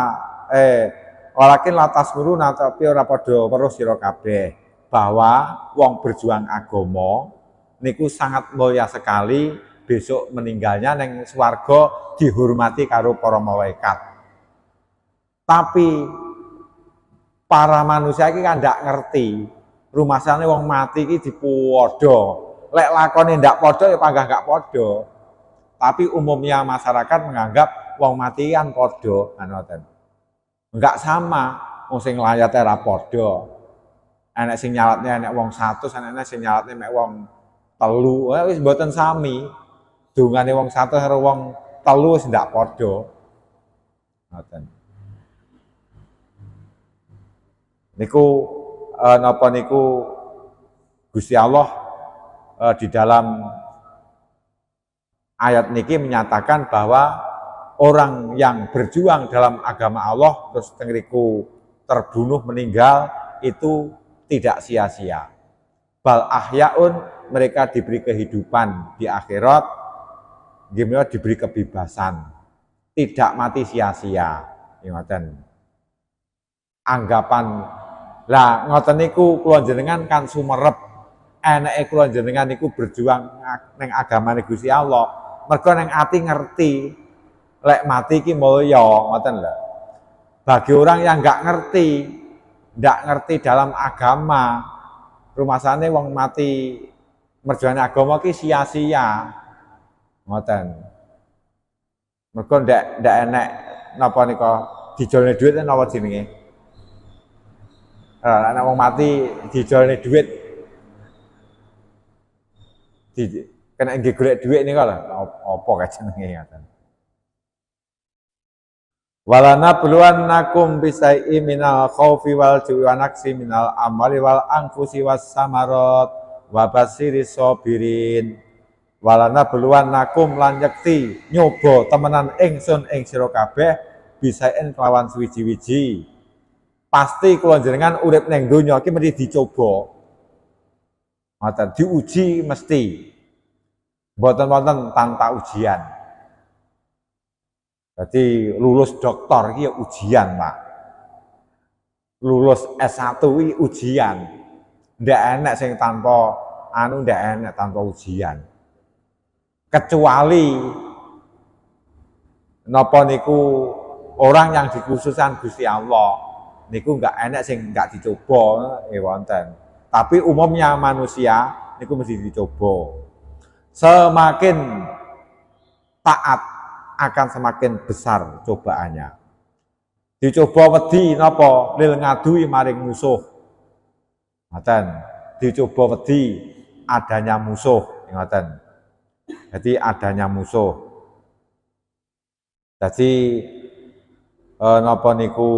walakin latas muruna tapi ora padha weruh sira kabeh bahwa wong berjuang agama niku sangat mulia sekali, besok meninggalnya neng swarga dihormati karo para malaikat. Tapi para manusia iki kan ndak ngerti rumasane wong mati iki dipodo. Lek lakone ndak podo ya panggah gak podo. Tapi umumnya masyarakat menganggap wong mati kan podo, ngoten. Enggak sama, wong sing layate ra podo. Enek sing nyalatne enek wong 100, enek sing nyalatne mek wong 3. Wis mboten sami. Dungane wong 100 karo wong 3 wis ndak podo. Ngoten. Niku napa niku Gusti Allah di dalam ayat niki menyatakan bahwa orang yang berjuang dalam agama Allah terus tengriku terbunuh meninggal itu tidak sia-sia. Bal ahyaun, mereka diberi kehidupan di akhirat, gimana diberi kebebasan, tidak mati sia-sia. Ngoten. Anggapan lah ngoten niku kula jenengan kan sumerep. Eneke kula jenengan niku berjuang ning agamane Gusti Allah. Mergo ning ati ngerti lek mati iki mulya, ngoten lho. Bagi orang yang nggak ngerti dalam agama, rumasane wong mati merjuangane agama iki sia-sia. Ngoten. Mergo ndak enek napa nika dijolne dhuwit napa jenenge? Nek wong mati dijolne dhuwit kena nggih golek dhuwit niku lho, apa kae jenenge ngoten. Walana buluwannakum bisai'i minal khaufi wal ju'i wa naqsi minal amwali wal anfusi was samarat wa basiris sabirin. Walana buluwannakum lan yekti nyoba temenan ingsun ing sira kabeh bisai'in kelawan suwiji-wiji. Pasti kula jenengan urip ning donya iki mesti dicoba. Ngoten, diuji mesti. Mboten-mboten tanpa ujian. Jadi lulus doktor iki ya ujian, Pak. Lulus S1 iki ujian. Ndak enak sing tanpa ndak enak tanpa ujian. Kecuali napa niku orang yang dikhususkan Gusti Allah. Niku enggak enak sing enggak dicoba wonten. Tapi umumnya manusia niku mesti dicoba. Semakin taat akan semakin besar cobaannya. Dicoba wedi napa lil ngadui maring musuh. Ngoten. Dicoba wedi adanya musuh, ngoten. Jadi adanya musuh. Jadi napa niku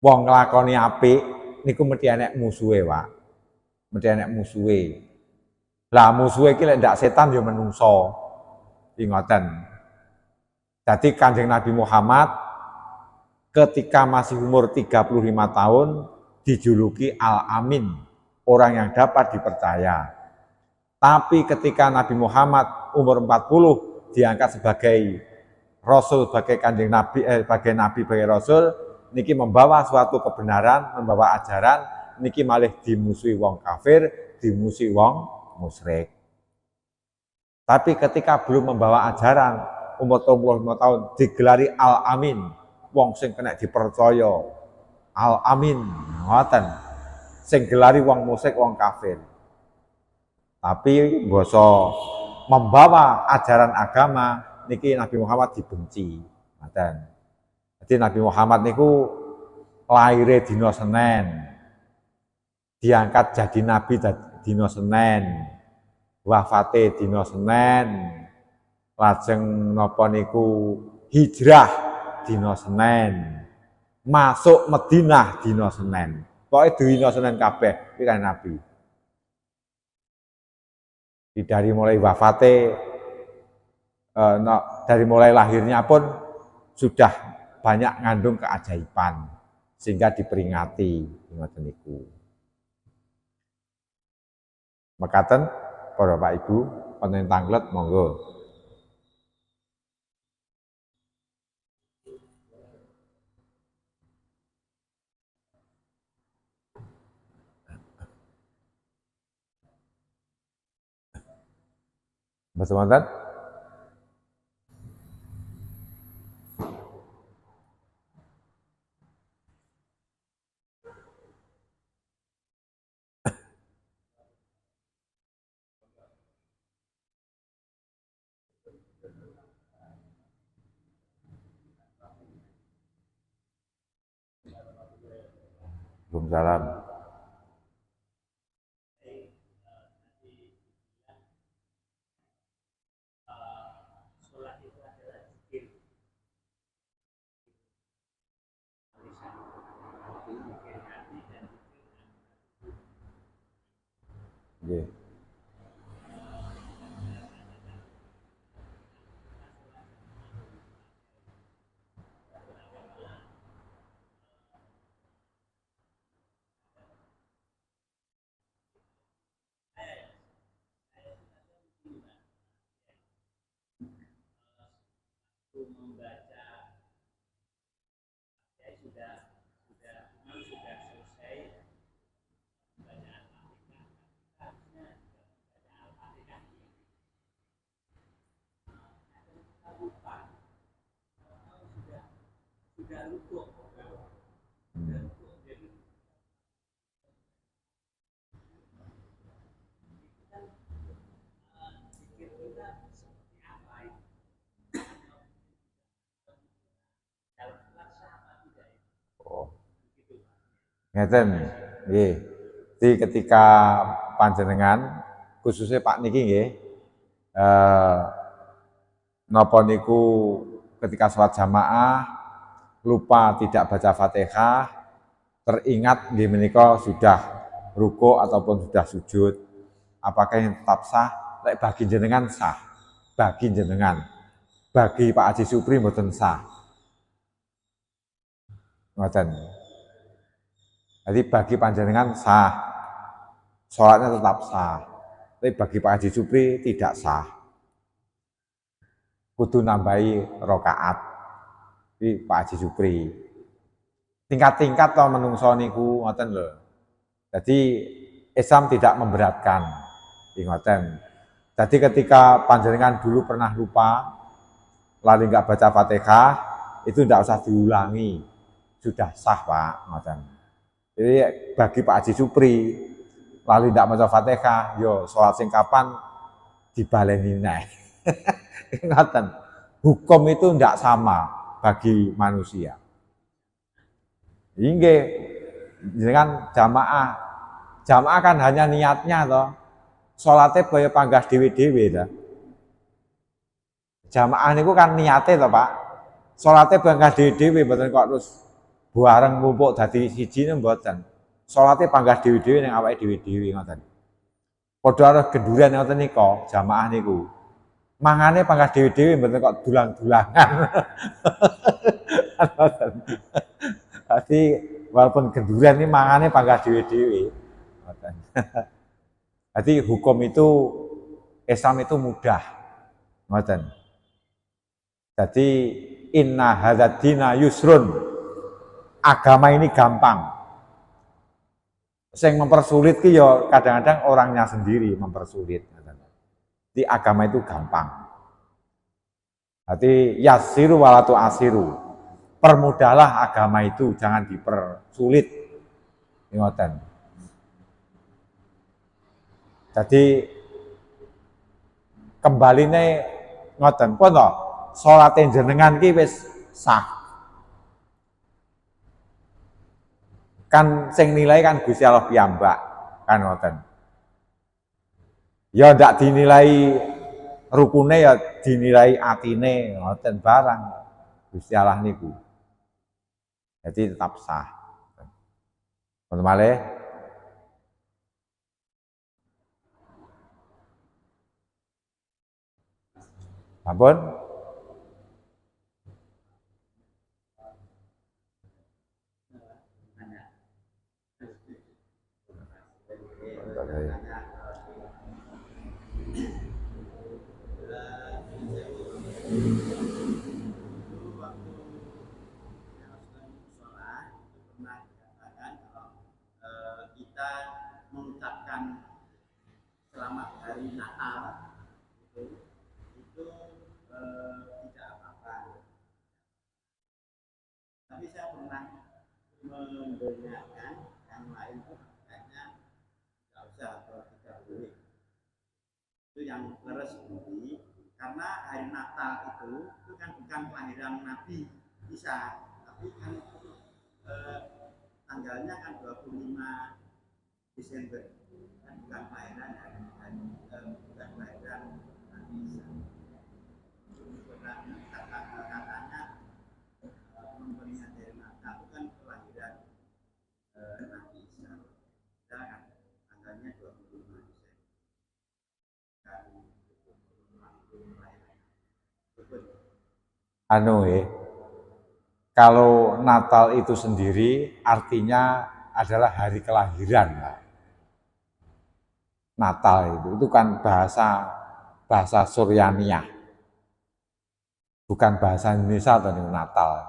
wong nglakoni apik niku mesti enek musuhe, Pak. Mesti enek musuhe. Lah musuhe iki lek ndak setan ya menungso. Iki ngoten. Jadi Kanjeng Nabi Muhammad ketika masih umur 35 tahun dijuluki Al-Amin, orang yang dapat dipercaya. Tapi ketika Nabi Muhammad umur 40 diangkat sebagai Rasul, sebagai Kanjeng Nabi, sebagai Nabi, sebagai Rasul, niki membawa suatu kebenaran, membawa ajaran, niki malih dimusuhi wong kafir, dimusuhi wong musyrik. Tapi ketika belum membawa ajaran, umur 35 tahun digelari Al-Amin, wong sing kena dipercaya. Al-Amin, ngoten. Sing gelari wong musyrik, wong kafir. Tapi basa membawa ajaran agama niki Nabi Muhammad dibenci. Ngoten. Jadi Nabi Muhammad niku lahire dina Senin. Diangkat jadi nabi dina Senin. Wafate dina Senin. Lajeng napa niku hijrah dina Senin. masuk Madinah dina Senin. Pokoke dina Senin kabeh iki kan Nabi. Dari mulai wafate dari mulai lahirnya pun sudah banyak ngandung keajaiban sehingga diperingati ngoten niku. Mekaten para Bapak Ibu, wonten tanglet monggo. Mboten wonten? Waalaikumsalam. Nggih. Ngeten, nggih. Jadi ketika panjenengan khususnya Pak niki nggih napa niku ketika sholat jamaah lupa tidak baca Fatihah, teringat nggih menika sudah ruko ataupun sudah sujud, apakah yang tetap sah? Lek bagi jenengan sah. Bagi jenengan. Bagi Pak Haji Supri mboten sah. Ngoten. Jadi bagi panjenengan sah, sholatnya tetap sah. Tapi bagi Pak Haji Supri tidak sah. Kudu nambahi rokaat. Ini Pak Haji Supri. Tingkat-tingkat to menungso niku ngoten lho. Jadi Islam tidak memberatkan. Ngoten. Jadi ketika panjenengan dulu pernah lupa, lali nggak baca Fatihah, itu tidak usah diulangi. Sudah sah Pak. Ngoten. Jadi bagi Pak Haji Supri, lalu tidak maca Fatihah, yo sholat sing kapan dibaleni neh. Ingatan, hukum itu tidak sama bagi manusia. Inggih, dengan jamaah kan hanya niatnya toh. Sholatnya kaya panggah dewe-dewe toh. Jamaah niku kan niate toh Pak. Sholatnya panggah dewe-dewe, mboten kok terus bareng ngumpuk dadi siji mboten. Salate panggah dhewe-dhewe ning awake dhewe-dhewe ngoten. Padha karo genduran ngoten nika, jamaah niku. Mangane panggah dhewe-dhewe mboten kok dulang-dulangan. Dadi walaupun genduran ini mangane panggah dhewe-dhewe. Ngoten. Dadi hukum itu Islam itu mudah. Ngoten. Jadi inna hadzal dina yusrun. Agama ini gampang. Yang mempersulit ki ya kadang-kadang orangnya sendiri mempersulit. Jadi agama itu gampang. Jadi yasiru walatu asiru. Permudahlah agama itu, jangan dipersulit. Ngoten. Jadi kembaline ngoten, pun to salate jenengan ki wis sah. Kan sing nilai kan Gusti Allah piyambak kan ngoten. Ya ndak dinilai rukune ya dinilai atine ngoten barang Gusti Allah niku. Jadi tetap sah. Untuk malih ampun. Kita mengucapkan selamat hari Natal itu tidak apa-apa. Tapi saya pernah mendengarkan yang lain itu kayaknya nggak usah atau tidak boleh. Itu yang leres budi karena hari Natal itu kan bukan kelahiran Nabi Isa, tapi kan tanggalnya kan 25 Desember, kan bukan kelahiran bukan kelahiran Nabi Isa. Katanya memperingati hari Natal itu kan kelahiran Nabi Isa. Kita kan tanggalnya 25 Desember. Kalau Natal itu sendiri artinya adalah hari kelahiran. Natal itu kan bahasa Suryaniah, bukan bahasa Indonesia atau Natal.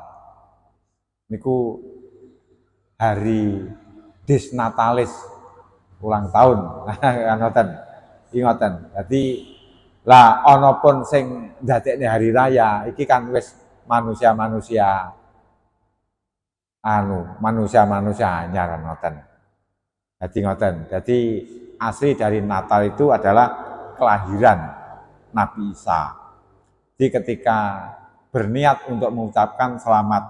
Niku hari Disnatalis, ulang tahun, ngoten, ingoten. Jadi lah ana pun sing ndadekne hari raya iki kan wis manusia-manusia anyar ngoten. Jadi ngoten. Jadi asli dari Natal itu adalah kelahiran Nabi Isa. Jadi ketika berniat untuk mengucapkan selamat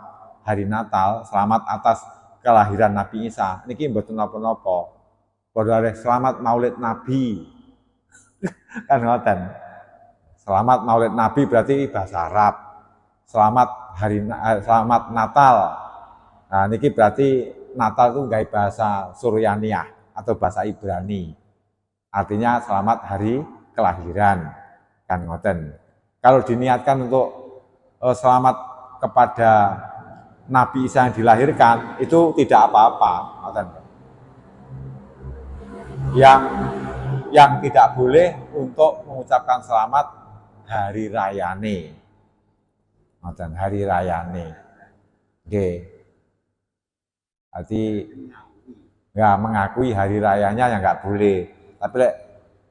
hari Natal, selamat atas kelahiran Nabi Isa, niki mboten napa-napa. Padha selamat Maulid Nabi. Kan ngoten. Selamat Maulid Nabi berarti bahasa Arab. Selamat Natal. Nah, niki berarti Natal itu nggak bahasa Suryaniah atau bahasa Ibrani. Artinya selamat hari kelahiran. Kan ngoten. Kalau diniatkan untuk selamat kepada Nabi Isa yang dilahirkan, itu tidak apa-apa. Ngoten. Yang tidak boleh untuk mengucapkan selamat hari rayane. Ngoten, hari rayane. Nggih. Berarti nggak mengakui hari rayanya yang nggak boleh. Tapi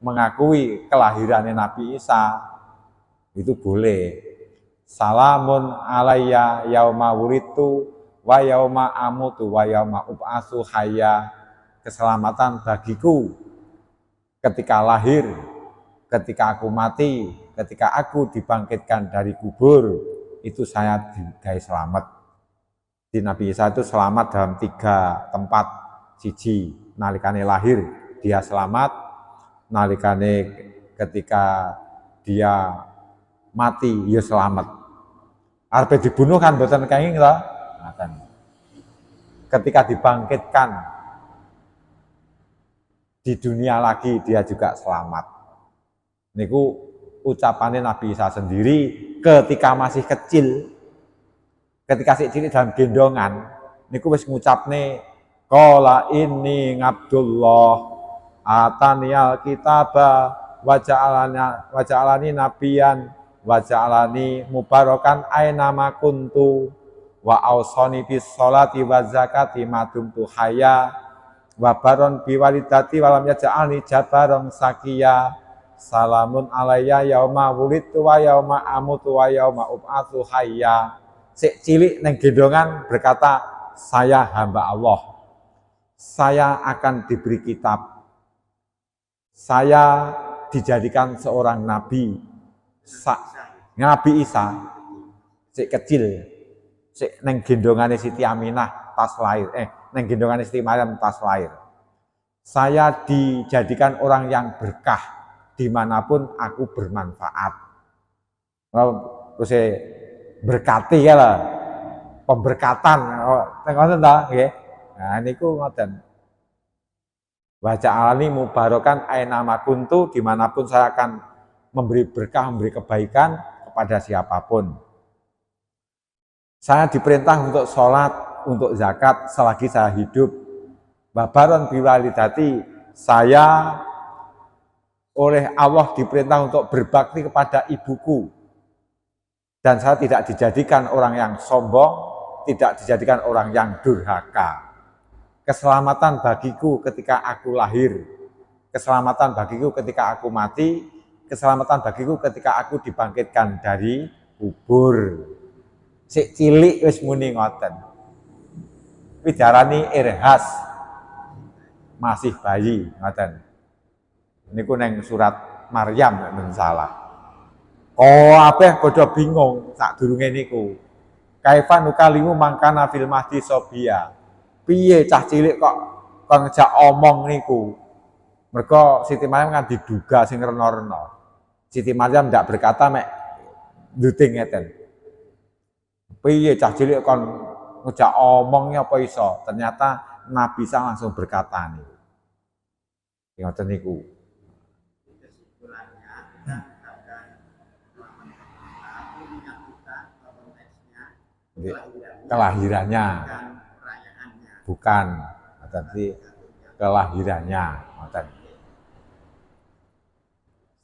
mengakui kelahirannya Nabi Isa itu boleh. Salamun alayya yauma wulidtu wa yauma amutu wa yauma ub'atsu hayya. Keselamatan bagiku ketika lahir, ketika aku mati, ketika aku dibangkitkan dari kubur, itu saya digawe selamat. Di Nabi Isa itu selamat dalam 3 tempat. Siji, nalikane lahir dia selamat, nalikane ketika dia mati ya selamat. Arep dibunuh kan mboten kenging to? Ngoten. Ketika dibangkitkan di dunia lagi dia juga selamat. Niku ucapannya Nabi Isa sendiri ketika masih kecil, ketika si cilik dalam gendongan, niku wis ngucapne qala inni ngabdullah ataniyal kitaba waja'alani nabiyan waja'alani mubarakan aina ma kuntu wa ausani bis sholati wa zakati ma dumtu hayya wa baron bi walidati wa lam yaj'alni jabaron sakiya salamun alayya yauma wulidtu wa yauma amutu wa yauma ub'atsu hayya. Sik cilik neng gendongan berkata, saya hamba Allah, saya akan diberi kitab, saya dijadikan seorang nabi. Nabi Isa sik kecil, sik neng gendongane Siti Aminah tas lahir, neng gendongane Siti Maryam tas lahir. Saya dijadikan orang yang berkah dimanapun aku bermanfaat. Terus berkati ya lah, pemberkatan ngoten ta nggih. Nah niku ngoten. Baca alani mubarokan ainama kuntu, dimanapun saya akan memberi berkah, memberi kebaikan kepada siapapun. Saya diperintah untuk sholat, untuk zakat selagi saya hidup. Babaron biwalidati, saya oleh Allah diperintah untuk berbakti kepada ibuku. Dan saya tidak dijadikan orang yang sombong, tidak dijadikan orang yang durhaka. Keselamatan bagiku ketika aku lahir, keselamatan bagiku ketika aku mati, keselamatan bagiku ketika aku dibangkitkan dari kubur. Sik cilik wis muni ngoten. Widarani irhas, masih bayi ngoten. Niku neng surat Maryam nek salah. Kabeh padha bingung sadurunge niku. Kaifan ukalimu mangkana fil mahdi sobia. Piye cah cilik kok ngejak omong niku. Mergo Siti Maryam kan diduga sing rena-rena. Siti Maryam ndak berkata mek nduting ngeten. Piye cah cilik kon ngejak omongnya apa iso? Ternyata Nabi Isa langsung berkata nih. Ngoten niku. Kesimpulannya kita katakan aku menyatukan konteksnya Kelahirannya. perayaannya. Bukan, tapi kelahirannya.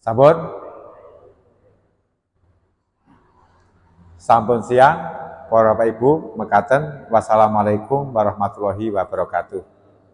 Sampun? Sampun siang, para Bapak Ibu, mekaten. Wassalamualaikum warahmatullahi wabarakatuh.